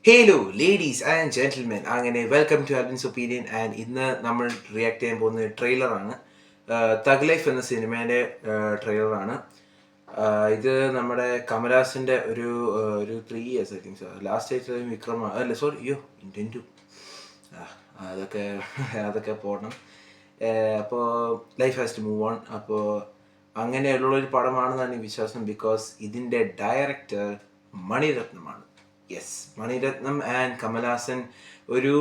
Hello ladies and gentlemen, അങ്ങനെ welcome to അൽവിൻസ് opinion. And ഇന്ന് നമ്മൾ റിയാക്ട് ചെയ്യാൻ പോകുന്ന ട്രെയിലറാണ്. തഗ് ലൈഫ് എന്ന സിനിമേൻ്റെ ട്രെയിലറാണ്. ഇത് നമ്മുടെ കമലഹാസൻ്റെ ഒരു 3 years ഐ തിങ്ക്. ലാസ്റ്റ് ആയിട്ട് വിക്രം അല്ല സോറി ഇന്ത്യൻ ടു അതൊക്കെ അതൊക്കെ പോകണം. അപ്പോൾ life has to move on. അപ്പോൾ അങ്ങനെയുള്ളൊരു പടമാണെന്നാണ് വിശ്വാസം. ബിക്കോസ് ഇതിൻ്റെ ഡയറക്ടർ മണിരത്നമാണ്. Yes, Mani Ratnam and Kamal Haasan. ഒരു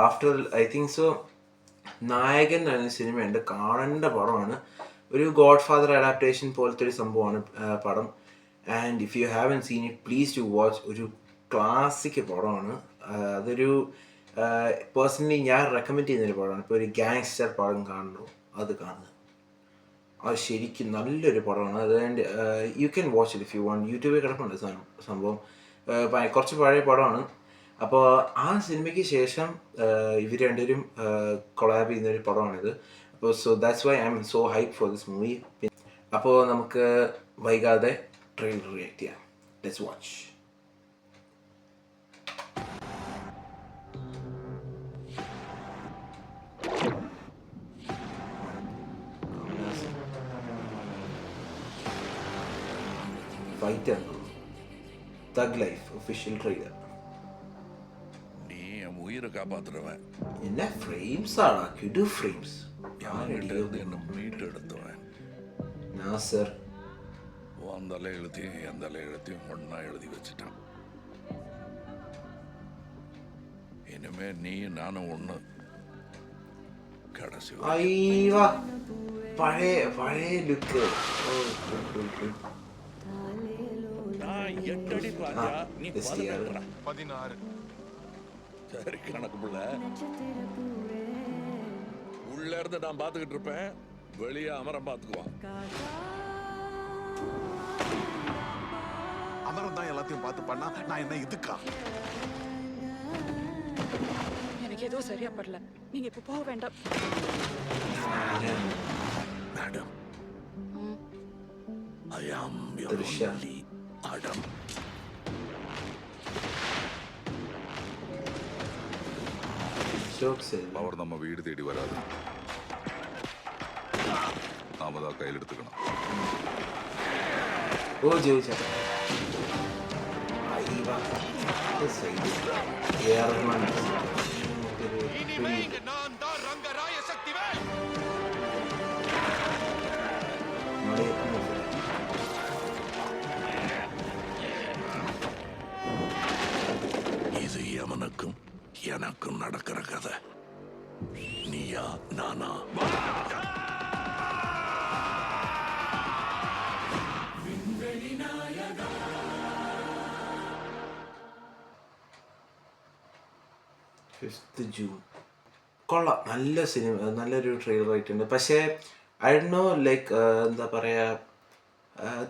ആഫ്റ്റർ ഐ തിങ്ക് സോ നായകൻ എന്ന സിനിമയുണ്ട്, കാണേണ്ട പടമാണ്. ഒരു ഗോഡ് ഫാദർ അഡാപ്റ്റേഷൻ പോലത്തെ ഒരു സംഭവമാണ് പടം. And if you haven't seen it, please to watch. ഒരു ക്ലാസിക് പടമാണ്. അതൊരു പേഴ്സണലി ഞാൻ റെക്കമെൻഡ് ചെയ്യുന്നൊരു പടമാണ്. ഇപ്പോൾ ഒരു ഗാങ്സ്റ്റർ പടം കാണുന്നു, അത് കാണുക. അത് ശരിക്കും നല്ലൊരു പടമാണ്. അതുകൊണ്ട് you can watch it if you want. യൂട്യൂബിൽ കിടപ്പുണ്ട് സംഭവം. കുറച്ച് പഴയ പടമാണ്. അപ്പോൾ ആ സിനിമയ്ക്ക് ശേഷം ഇവർ രണ്ടുപേരും കൊളാബ് ചെയ്യുന്നൊരു പടമാണിത്. അപ്പോൾ so that's why I M so hype for this movie. അപ്പോൾ നമുക്ക് വൈകാതെ ട്രെയിലർ റിയാക്ട് ചെയ്യാം. Let's watch. ഫൈറ്റ് தக் லைஃப் ஒஃபிஷியல் ட்ரெய்லர். நீ என் உயிரை காப்பாத்துறவன். என்ன ஃப்ரேம்ஸ் ஆடா, கிடு ஃப்ரேம்ஸ். யார்கிட்ட என்ன மீட் எடுத்துவன் நான் சார். உன் தலை எழுத்தையும் என் தலை எழுத்தையும் ஒன்னா எழுதி வச்சுட்டான். இனிமே நீ நானும் ஒண்ணு. கடைசி ஐவா, பழைய பழைய லுக்கு. எட்டடி பாஜா, நீ 16. சரி கணக்கு புள்ள. உள்ள இருந்து நான் பாத்துக்கிட்டு இருப்பேன், வெளியே அமரம் பாத்துக்குவான். அமரம் தான் எல்லாத்தையும் பார்த்து பண்ணா நான் என்ன இதுக்கா? எனக்கு எதுவும் சரியா படல. நீங்க இப்ப போக வேண்டாம். Madam, I am your only Adam. അവർ നമ്മ വീട് തേടി വരാതെ നാം അത് ആ കയ്യിലെടുത്തുക്കണം. ഓ ജോയിച്ച இது எவனுக்கும் எனக்கும் நடக்கிற கதை. நீயா நானா? ജൂൺ കൊള്ളാം. നല്ല സിനിമ, നല്ലൊരു ട്രെയിലർ ആയിട്ടുണ്ട്. പക്ഷേ ഐ ഡോണ്ട് നോ, ലൈക്ക് എന്താ പറയുക,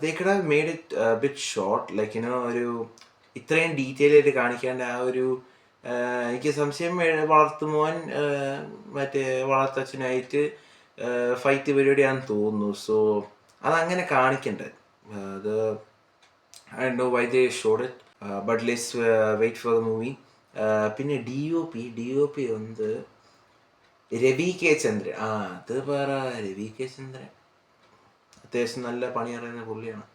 they could have made it bit short. Like you know, ഒരു ഇത്രയും ഡീറ്റെയിൽ ആയിട്ട് കാണിക്കേണ്ട ആ ഒരു എനിക്ക് സംശയം, വളർത്തുമോൻ മറ്റേ വളർത്തച്ഛനായിട്ട് ഫൈറ്റ് പരിപാടിയാണെന്ന് തോന്നുന്നു. സോ അതങ്ങനെ കാണിക്കണ്ടേ. അത് I don't know why they showed it, but let's wait for the movie. പിന്നെ ഡി ഒ പി വന്ന് രവി കെ ചന്ദ്രൻ. അത് പറ, രവി കെ ചന്ദ്രൻ അത്യാവശ്യം നല്ല പണി അറിയുന്ന പുള്ളിയാണ്.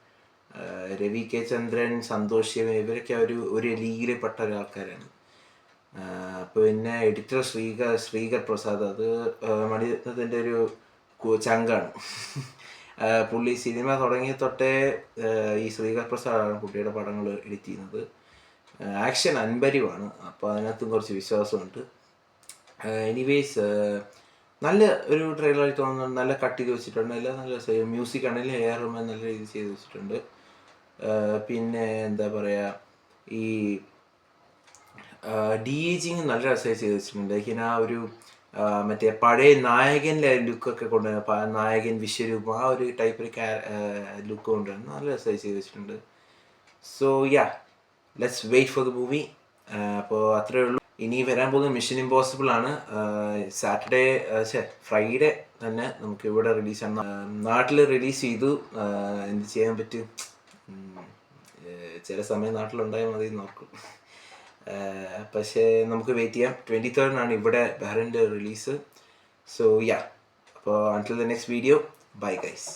രവി കെ ചന്ദ്രൻ, സന്തോഷ് ശിവൻ, ഇവരൊക്കെ ഒരു ലീഗിൽ പെട്ട ഒരാൾക്കാരാണ്. പിന്നെ എഡിറ്റർ ശ്രീകർ പ്രസാദ്, അത് മണിരത്നത്തിൻ്റെ ഒരു ചങ്കാണ്. പുള്ളി സിനിമ തുടങ്ങിയ തൊട്ടേ ഈ ശ്രീകർ പ്രസാദാണ് പുള്ളിയുടെ പടങ്ങൾ എഡിറ്റ് ചെയ്യുന്നത്. ആക്ഷൻ അൻപരിവാണ്, അപ്പോൾ അതിനകത്തും കുറച്ച് വിശ്വാസമുണ്ട്. എനിവേസ് നല്ല ഒരു ട്രെയിലറായി തോന്നുന്നുണ്ട്. നല്ല കട്ട് ചെയ്ത് വെച്ചിട്ടുണ്ട്. എല്ലാം നല്ല മ്യൂസിക് ആണെങ്കിലും എ ആർ റഹ്മാൻ നല്ല രീതിയിൽ ചെയ്ത് വെച്ചിട്ടുണ്ട്. പിന്നെ എന്താ പറയുക, ഈ ഡി ഏജിങ് നല്ല രസമായി ചെയ്ത് വെച്ചിട്ടുണ്ട്. ഇങ്ങനെ ആ ഒരു മറ്റേ പഴയ നായകൻ്റെ ലുക്കൊക്കെ കൊണ്ടുവരുന്ന, നായകൻ വിശ്വരൂപം, ആ ഒരു ടൈപ്പ് ഒരു ലുക്ക് കൊണ്ടുവരുന്ന നല്ല രസമായി ചെയ്ത് വെച്ചിട്ടുണ്ട്. So yeah, let's wait for the movie. അപ്പോൾ അത്രയേ ഉള്ളൂ. ഇനി വരാൻ പോകുന്നത് മിഷൻ ഇമ്പോസിബിൾ ആണ്. ഫ്രൈഡേ തന്നെ നമുക്ക് ഇവിടെ റിലീസാണ്. നാട്ടിൽ റിലീസ് ചെയ്തു. എന്ത് ചെയ്യാൻ പറ്റും, ചില സമയം നാട്ടിലുണ്ടായാൽ മതി നോക്കും. പക്ഷേ നമുക്ക് വെയിറ്റ് ചെയ്യാം. 23rd ഇവിടെ ബഹ്റിൻ്റെ റിലീസ്. സോ യാ, അപ്പോൾ until the next video, bye guys.